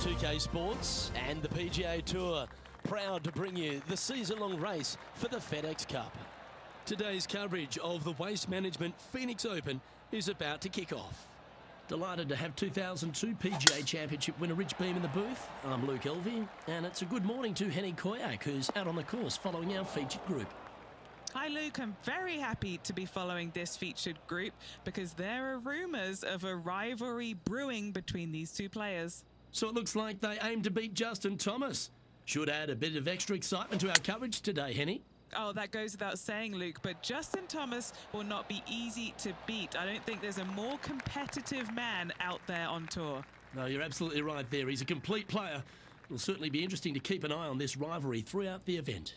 2K Sports and the PGA Tour, proud to bring you the season-long race for the FedEx Cup. Today's coverage of the Waste Management Phoenix Open is about to kick off. Delighted to have 2002 PGA Championship winner Rich Beem in the booth. I'm Luke Elvey, and it's a good morning to Henny Koyak, who's out on the course following our featured group. Hi Luke, I'm very happy to be following this featured group because there are rumours of a rivalry brewing between these two players. So it looks like they aim to beat Justin Thomas. Should add a bit of extra excitement to our coverage today, Henny. Oh, that goes without saying, Luke, but Justin Thomas will not be easy to beat. I don't think there's a more competitive man out there on tour. No, you're absolutely right there. He's a complete player. It'll certainly be interesting to keep an eye on this rivalry throughout the event.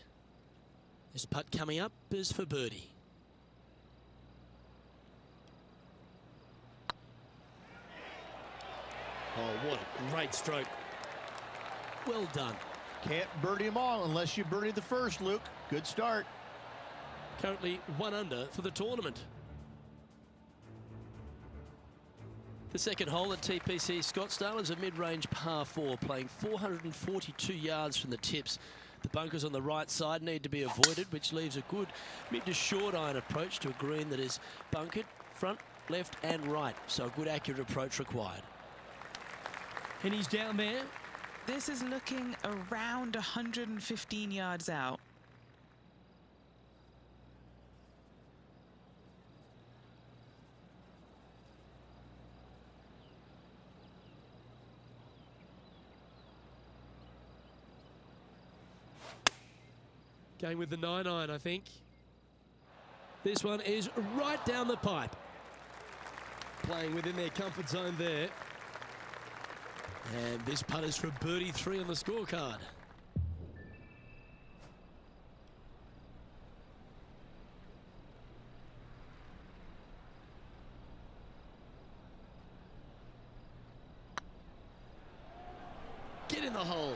This putt coming up is for birdie. Oh, what a great stroke. Well done. Can't birdie them all unless you birdie the first, Luke. Good start. Currently 1 under for the tournament. The second hole at TPC Scottsdale is a mid-range par 4, playing 442 yards from the tips. The bunkers on the right side need to be avoided, which leaves a good mid to short iron approach to a green that is bunkered front, left and right. So a good accurate approach required. And he's down there. This is looking around 115 yards out. Going with the 9-iron, I think. This one is right down the pipe. Playing within their comfort zone there. And this putt is for birdie 3 on the scorecard. Get in the hole.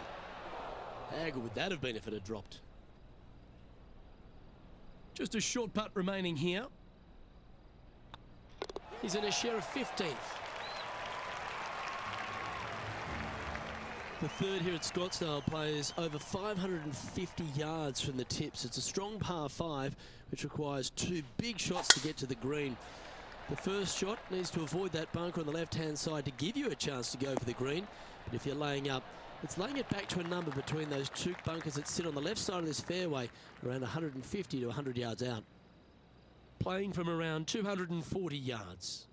How good would that have been if it had dropped? Just a short putt remaining here. He's in a share of 15th. The third here at Scottsdale plays over 550 yards from the tips. It's a strong par 5, which requires 2 big shots to get to the green. The first shot needs to avoid that bunker on the left-hand side to give you a chance to go for the green. But if you're laying up, it's laying it back to a number between those 2 bunkers that sit on the left side of this fairway, around 150 to 100 yards out. Playing from around 240 yards.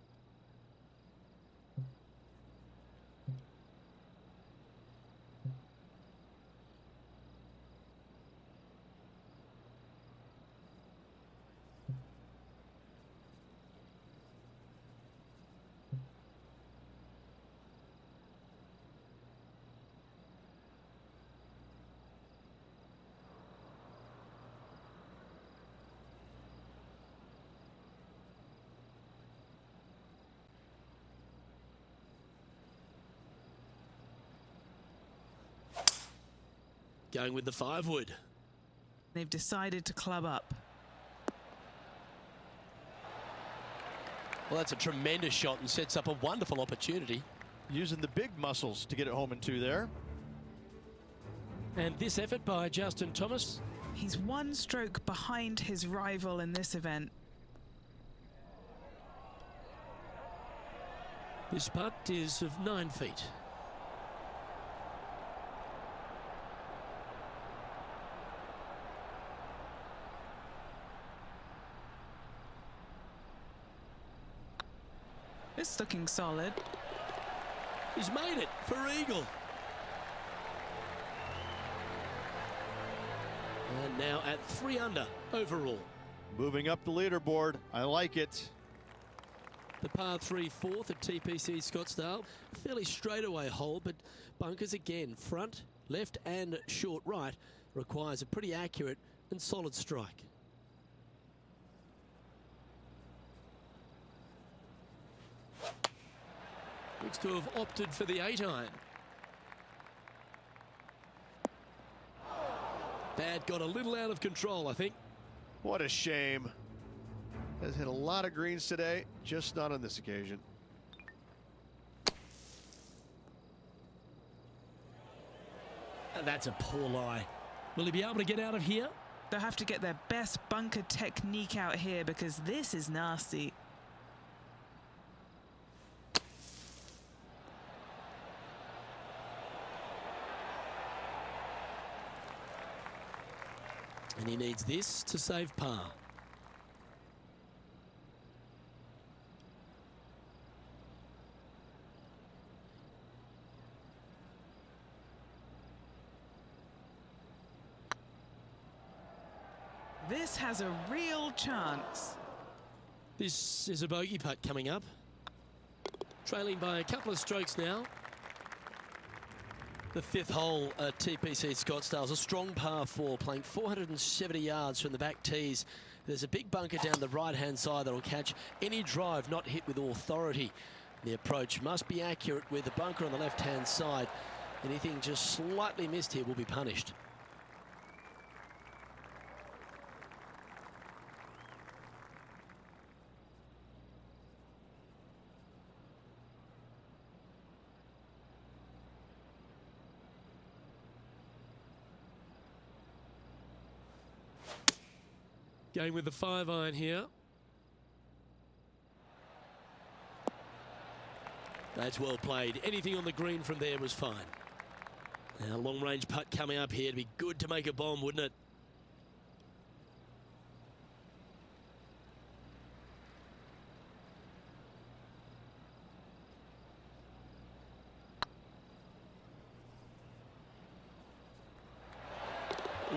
Going with the 5-wood. They've decided to club up. Well, that's a tremendous shot and sets up a wonderful opportunity. Using the big muscles to get it home in 2 there. And this effort by Justin Thomas. He's 1 stroke behind his rival in this event. This putt is of 9 feet. It's looking solid. He's made it for eagle. And now at 3 under overall. Moving up the leaderboard. I like it. The par 3 4th at TPC Scottsdale. Fairly straightaway hole, but bunkers again, front, left and short right, requires a pretty accurate and solid strike. Looks to have opted for the 8-iron. That got a little out of control, I think. What a shame. Has hit a lot of greens today, just not on this occasion. That's a poor lie. Will he be able to get out of here? They'll have to get their best bunker technique out here because this is nasty. And he needs this to save par. This has a real chance. This is a bogey putt coming up. Trailing by a couple of strokes now. The fifth hole at TPC Scottsdale is a strong par 4, playing 470 yards from the back tees. There's a big bunker down the right-hand side that'll catch any drive not hit with authority. The approach must be accurate with the bunker on the left-hand side. Anything just slightly missed here will be punished. Going with the 5-iron here. That's well played. Anything on the green from there was fine. Now, long-range putt coming up here. It'd be good to make a bomb, wouldn't it?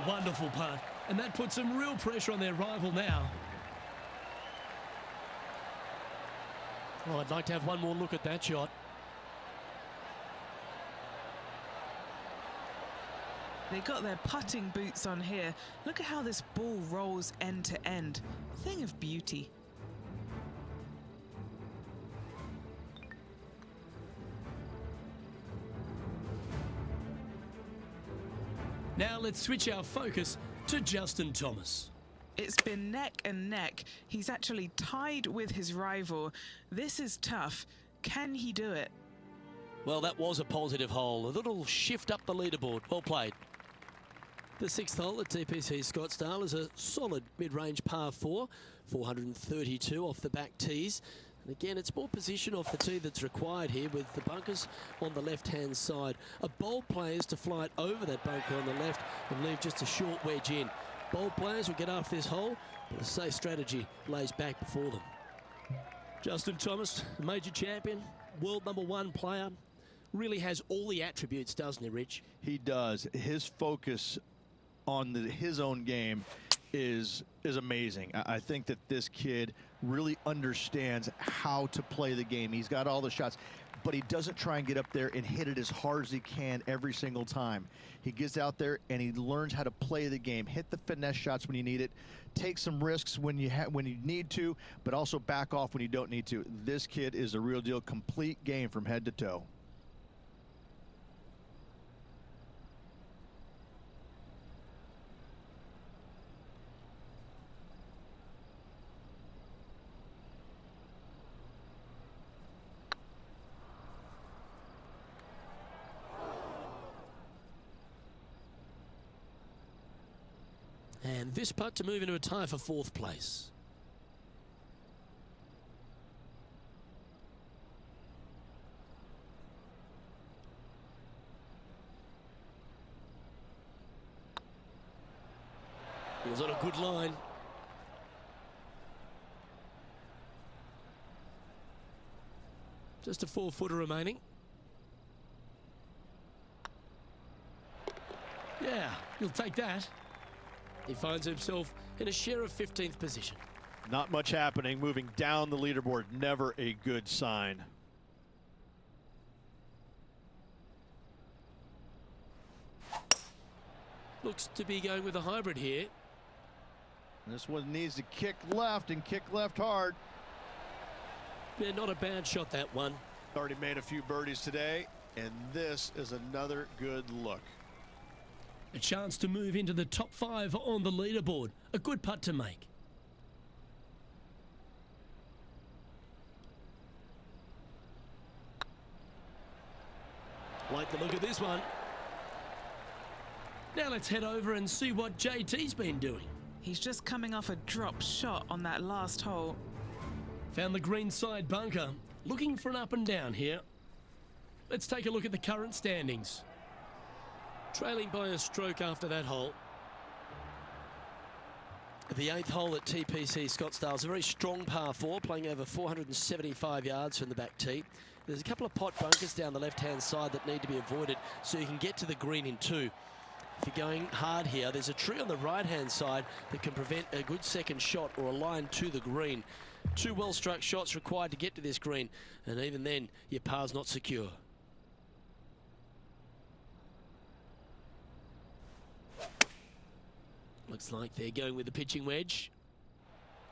Wonderful putt. And that puts some real pressure on their rival now. Oh, I'd like to have one more look at that shot. They got their putting boots on here. Look at how this ball rolls end to end. Thing of beauty. Now let's switch our focus to Justin Thomas. It's been neck and neck. He's actually tied with his rival. This is tough. Can he do it? Well, that was a positive hole. A little shift up the leaderboard. Well played. The sixth hole at TPC Scottsdale is a solid mid-range par 4, 432 off the back tees. And again, it's more position off the tee that's required here with the bunkers on the left-hand side. A bold player is to fly it over that bunker on the left and leave just a short wedge in. Bold players will get after this hole, but a safe strategy lays back before them. Justin Thomas, major champion, world #1 player, really has all the attributes, doesn't he, Rich? He does. His focus on his own game is amazing. I think that this kid really understands how to play the game. He's got all the shots, but he doesn't try and get up there and hit it as hard as he can every single time. He gets out there and he learns how to play the game, hit the finesse shots when you need it, take some risks when you need to, but also back off when you don't need to. This kid is a real deal, complete game from head to toe. And this putt to move into a tie for 4th place. It was on a good line. Just a 4-footer remaining. Yeah, you'll take that. He finds himself in a share of 15th position. Not much happening. Moving down the leaderboard, never a good sign. Looks to be going with a hybrid here. This one needs to kick left and kick left hard. Yeah, not a bad shot, that one. Already made a few birdies today, and this is another good look. A chance to move into the top 5 on the leaderboard. A good putt to make. Like the look of this one. Now let's head over and see what JT's been doing. He's just coming off a drop shot on that last hole. Found the green side bunker. Looking for an up and down here. Let's take a look at the current standings. Trailing by a stroke after that hole. The 8th hole at TPC Scottsdale is a very strong par 4, playing over 475 yards from the back tee. There's a couple of pot bunkers down the left-hand side that need to be avoided so you can get to the green in 2. If you're going hard here, there's a tree on the right-hand side that can prevent a good second shot or a line to the green. 2 well-struck shots required to get to this green, and even then, your par's not secure. Looks like they're going with the pitching wedge.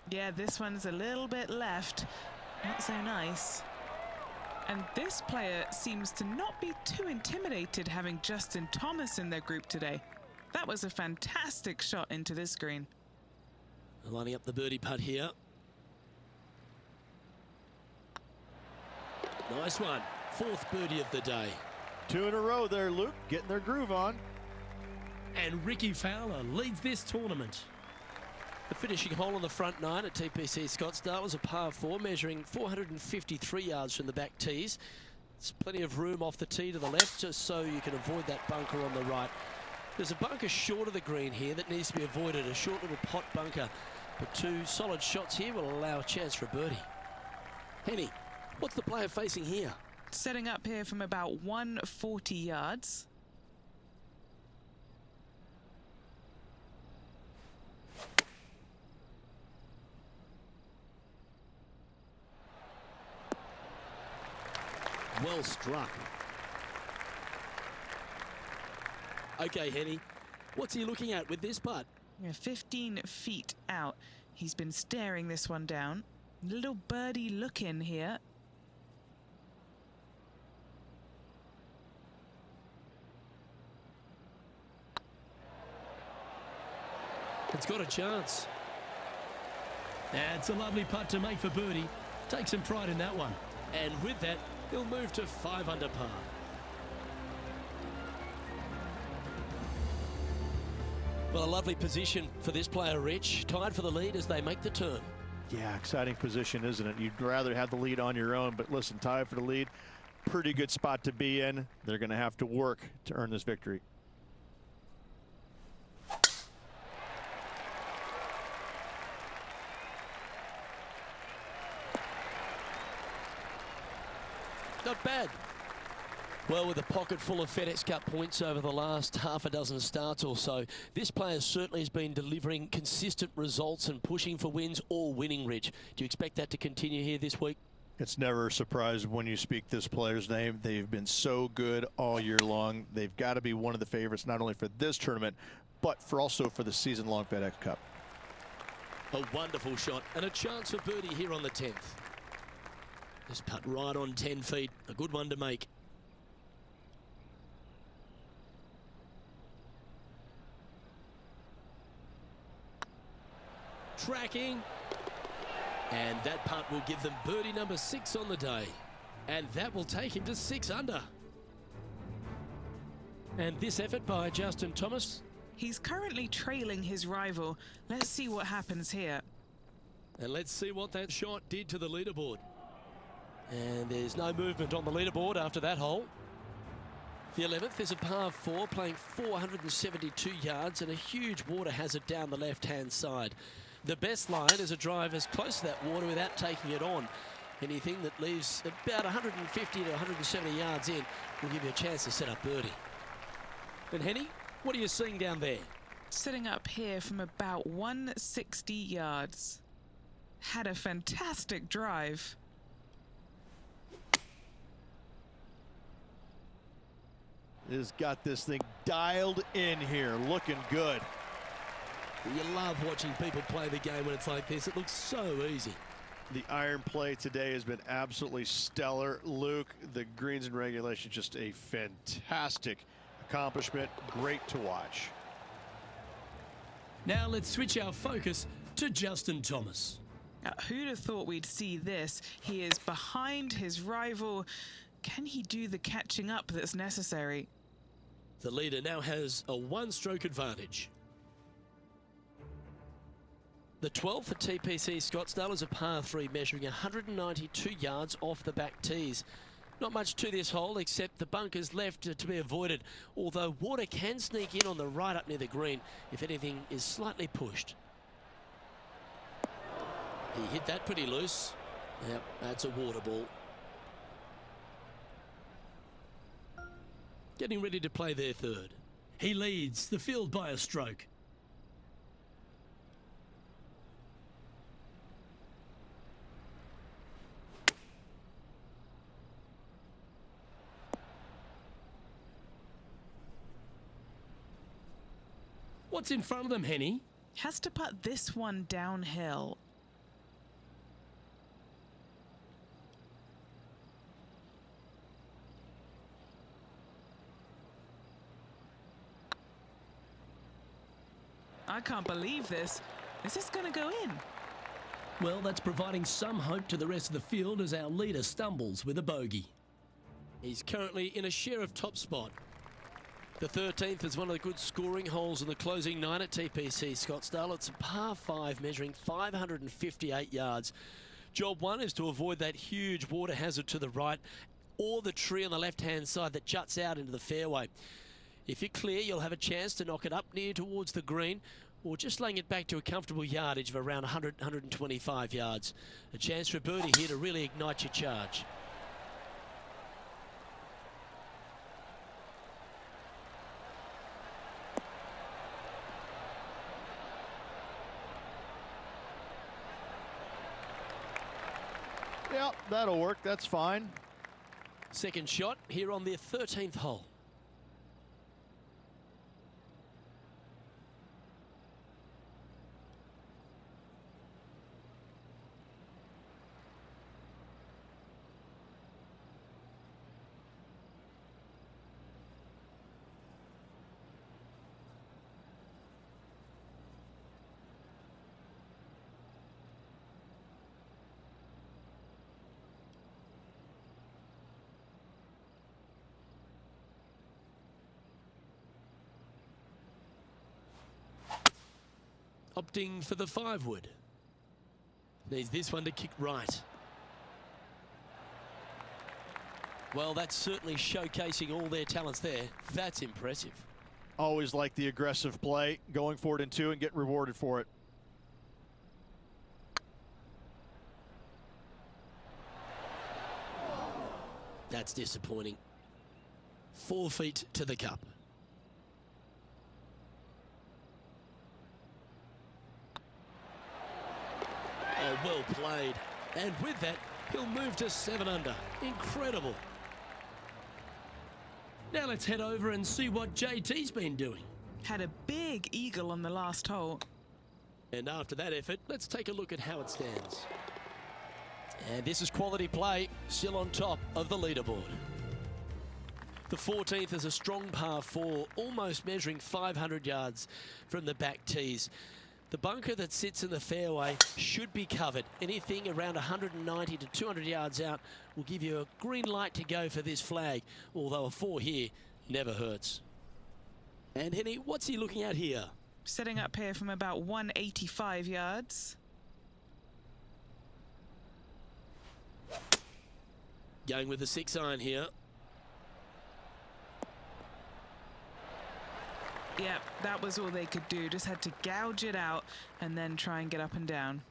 Yeah, this one's a little bit left. Not so nice. And this player seems to not be too intimidated having Justin Thomas in their group today. That was a fantastic shot into this green. Lining up the birdie putt here. Nice one. 4th birdie of the day. 2 in a row there, Luke, getting their groove on. And Ricky Fowler leads this tournament. The finishing hole on the front 9 at TPC Scottsdale was a par 4, measuring 453 yards from the back tees. There's plenty of room off the tee to the left, just so you can avoid that bunker on the right. There's a bunker short of the green here that needs to be avoided, a short little pot bunker. But 2 solid shots here will allow a chance for a birdie. Henny, what's the player facing here? Setting up here from about 140 yards. Well struck. Okay, Henny, what's he looking at with this putt? Yeah, 15 feet out. He's been staring this one down. Little birdie look in here. It's got a chance. That's a lovely putt to make for birdie. Take some pride in that one. And with that, he'll move to 5 under par. Well, a lovely position for this player, Rich. Tied for the lead as they make the turn. Yeah, exciting position, isn't it? You'd rather have the lead on your own, but listen, tied for the lead, pretty good spot to be in. They're going to have to work to earn this victory. Not bad. Well, with a pocket full of FedEx Cup points over the last half a dozen starts or so, this player certainly has been delivering consistent results and pushing for wins or winning, Rich. Do you expect that to continue here this week? It's never a surprise when you speak this player's name. They've been so good all year long. They've got to be one of the favorites, not only for this tournament, but also for the season-long FedEx Cup. A wonderful shot and a chance for birdie here on the 10th. This putt right on 10 feet, a good one to make. Tracking. And that putt will give them birdie number 6 on the day. And that will take him to 6 under. And this effort by Justin Thomas. He's currently trailing his rival. Let's see what happens here. And let's see what that shot did to the leaderboard. And there's no movement on the leaderboard after that hole. The 11th is a par 4, playing 472 yards and a huge water hazard down the left-hand side. The best line is a drive as close to that water without taking it on. Anything that leaves about 150 to 170 yards in will give you a chance to set up birdie. And Henny, what are you seeing down there? Sitting up here from about 160 yards. Had a fantastic drive. Has got this thing dialed in here, looking good. You love watching people play the game when it's like this. It looks so easy. The iron play today has been absolutely stellar. Luke, the greens and regulation, just a fantastic accomplishment. Great to watch. Now let's switch our focus to Justin Thomas. Who'd have thought we'd see this? He is behind his rival. Can he do the catching up that's necessary? The leader now has a one-stroke advantage. The 12th for TPC Scottsdale is a par 3 measuring 192 yards off the back tees. Not much to this hole except the bunkers left to be avoided, although water can sneak in on the right up near the green if anything is slightly pushed. He hit that pretty loose. Yep, that's a water ball. Getting ready to play their third. He leads the field by a stroke. What's in front of them, Henny? Has to putt this one downhill. I can't believe this. Is this going to go in? Well, that's providing some hope to the rest of the field as our leader stumbles with a bogey. He's currently in a share of top spot. The 13th is one of the good scoring holes in the closing 9 at TPC Scottsdale. It's a par 5 measuring 558 yards. Job 1 is to avoid that huge water hazard to the right or the tree on the left-hand side that juts out into the fairway. If you're clear, you'll have a chance to knock it up near towards the green or just laying it back to a comfortable yardage of around 100-125 yards. A chance for a birdie here to really ignite your charge. Yep, that'll work. That's fine. Second shot here on their 13th hole. Opting for the 5-wood. Needs this one to kick right. Well, that's certainly showcasing all their talents there. That's impressive. Always like the aggressive play, going for it in 2 and get rewarded for it. That's disappointing. 4 feet to the cup. Oh, well played. And with that, he'll move to 7 under. Incredible. Now let's head over and see what JT's been doing. Had a big eagle on the last hole. And after that effort, let's take a look at how it stands. And this is quality play, still on top of the leaderboard. The 14th is a strong par 4, almost measuring 500 yards from the back tees. The bunker that sits in the fairway should be covered. Anything around 190 to 200 yards out will give you a green light to go for this flag, although a 4 here never hurts. And Henny, what's he looking at here? Setting up here from about 185 yards. Going with the 6-iron here. Yep, that was all they could do. Just had to gouge it out and then try and get up and down.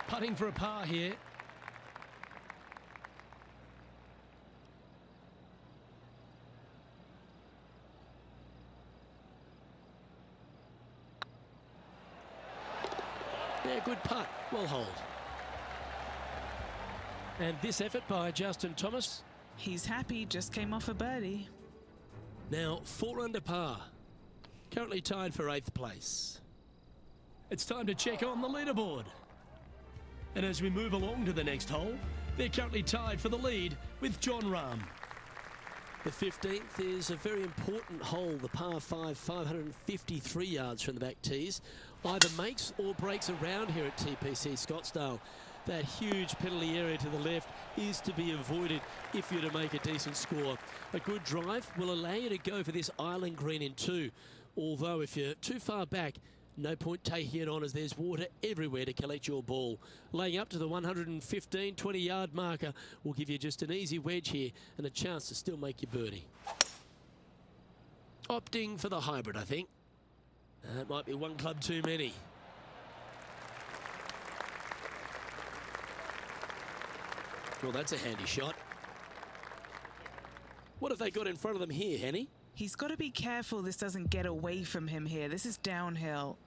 Putting for a par here. Yeah, good putt. Well hold. And this effort by Justin Thomas. He's happy, just came off a birdie. Now 4 under par. Currently tied for 8th place. It's time to check on the leaderboard. And as we move along to the next hole, they're currently tied for the lead with John Rahm. The 15th is a very important hole, the par 5, 553 yards from the back tees. Either makes or breaks around here at TPC Scottsdale. That huge penalty area to the left is to be avoided if you're to make a decent score. A good drive will allow you to go for this island green in 2. Although if you're too far back, no point taking it on as there's water everywhere to collect your ball. Laying up to the 115, 20-yard marker will give you just an easy wedge here and a chance to still make your birdie. Opting for the hybrid, I think. That might be one club too many. Well, that's a handy shot. What have they got in front of them here, Henny? He's got to be careful this doesn't get away from him here. This is downhill.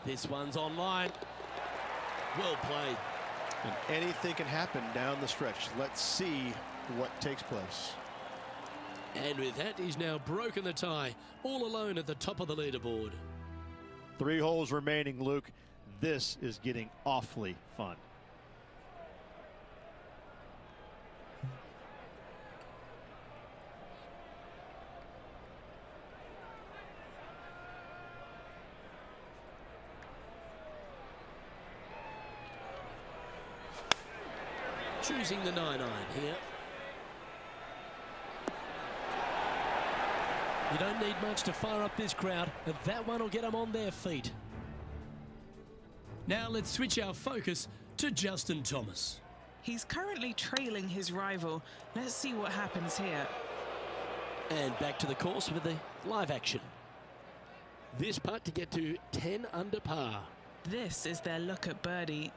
This one's online. Well played. And anything can happen down the stretch. Let's see what takes place. And with that, he's now broken the tie, all alone at the top of the leaderboard. 3 holes remaining, Luke. This is getting awfully fun. Choosing the 9-iron here. You don't need much to fire up this crowd, and that one will get them on their feet. Now let's switch our focus to Justin Thomas. He's currently trailing his rival. Let's see what happens here. And back to the course with the live action. This putt to get to 10 under par. This is their look at birdie.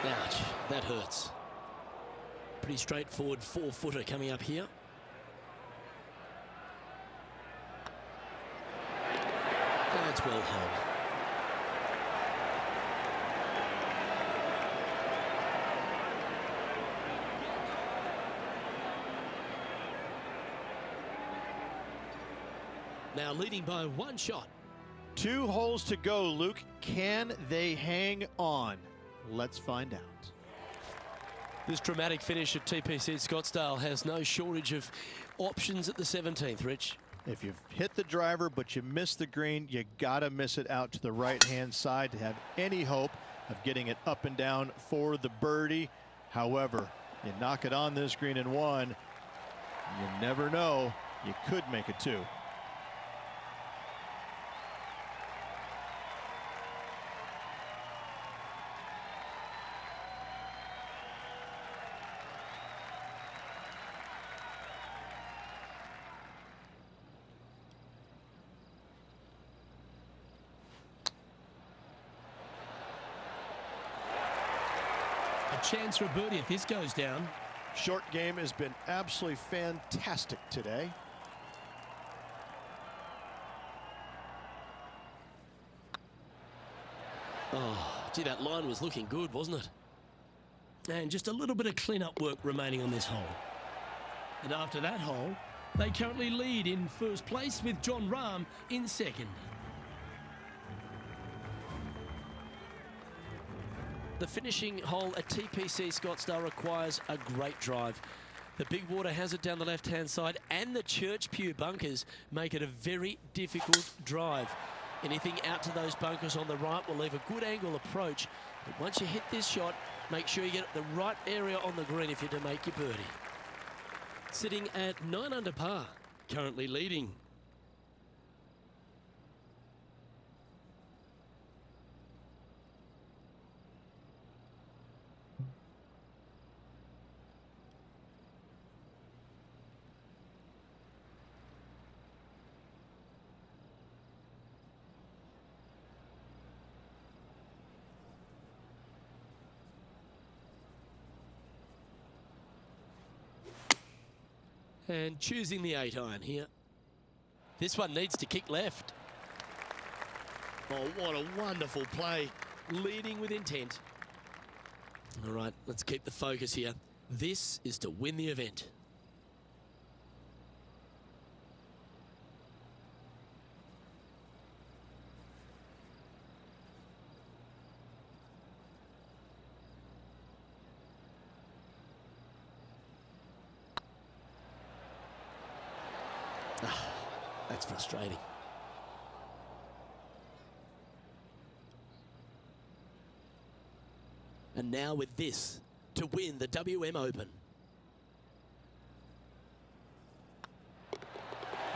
Ouch, that hurts. Pretty straightforward 4-footer coming up here. That's well held. Now leading by 1 shot. 2 holes to go, Luke. Can they hang on? Let's find out. This dramatic finish at TPC Scottsdale has no shortage of options at the 17th, Rich. If you've hit the driver but you miss the green, you gotta miss it out to the right-hand side to have any hope of getting it up and down for the birdie. However, you knock it on this green in 1, you never know, you could make it 2. A chance for a birdie if this goes down. Short game has been absolutely fantastic today. Oh, gee, that line was looking good, wasn't it? And just a little bit of clean-up work remaining on this hole. And after that hole, they currently lead in first place with John Rahm in 2nd. The finishing hole at TPC Scottsdale requires a great drive. The big water hazard down the left-hand side and the Church Pew bunkers make it a very difficult drive. Anything out to those bunkers on the right will leave a good angle approach. But once you hit this shot, make sure you get the right area on the green if you're to make your birdie. Sitting at 9 under par, currently leading. And choosing the 8-iron here. This one needs to kick left. Oh, what a wonderful play. leading with intent. All right, let's keep the focus here. This is to win the event. That's frustrating. And now with this to win the WM Open.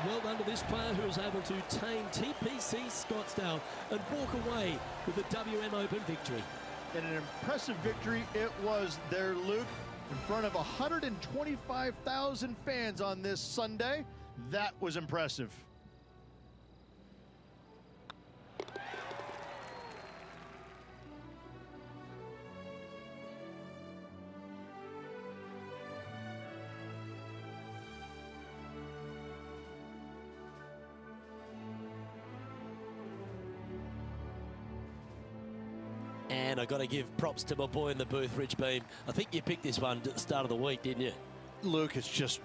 Well done to this player who was able to tame TPC Scottsdale and walk away with the WM Open victory. And an impressive victory it was there, Luke, in front of 125,000 fans on this Sunday. That was impressive. And I got to give props to my boy in the booth, Rich Beam. I think you picked this one at the start of the week, didn't you? Luke, it's just